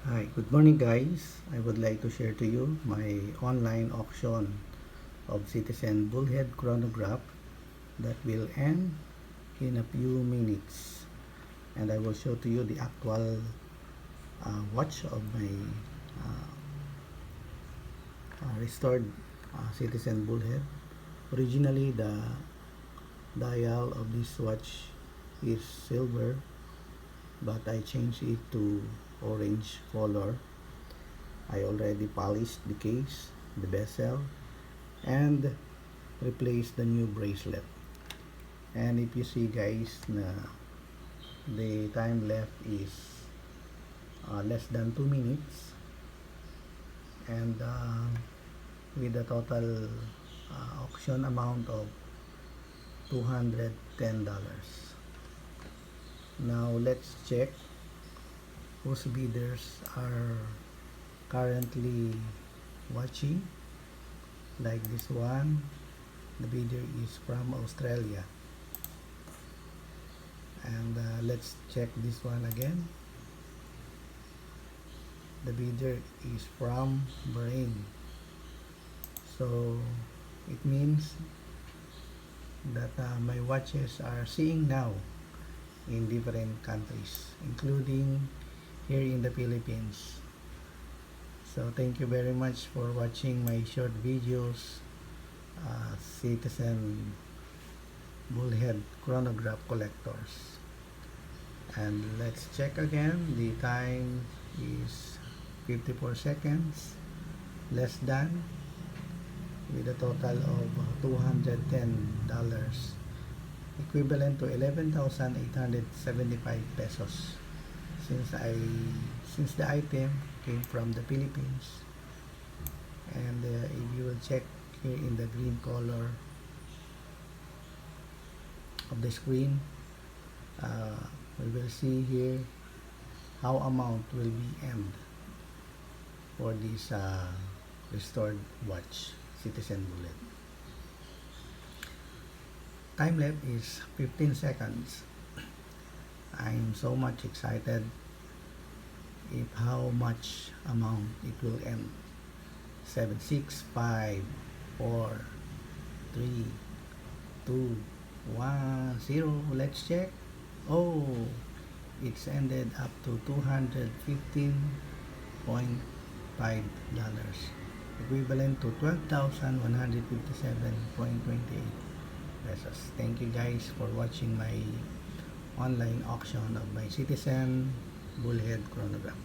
Hi, good morning guys. I would like to share to you my online auction of Citizen Bullhead chronograph that will end in a few minutes, and I will show to you the actual watch of my restored Citizen Bullhead. Originally the dial of this watch is silver, but I changed it to orange color. I already polished the case, the bezel, and replaced the new bracelet. And if you see guys, the time left is less than 2 minutes, and with a total auction amount of $210. Now let's check whose bidders are currently watching. Like this one, the bidder is from Australia, and let's check this one again. The bidder is from Bahrain, so it means that my watches are seeing now in different countries, including here in the Philippines. So thank you very much for watching my short videos, Citizen Bullhead chronograph collectors. And let's check again. The time is 54 seconds, less than, with a total of $210, equivalent to 11,875 pesos. Since the item came from the Philippines, and if you will check here in the green color of the screen, we will see here how amount will be earned for this restored watch, Citizen Bullhead. Time left is 15 seconds. I'm so much excited if how much amount it will end. 7, 6, 5, 4, 3, 2, 1, 0. Let's check. Oh, it's ended up to $215.5, equivalent to 12,157.28 pesos. Thank you guys for watching my online auction of my Citizen Bullhead chronograph.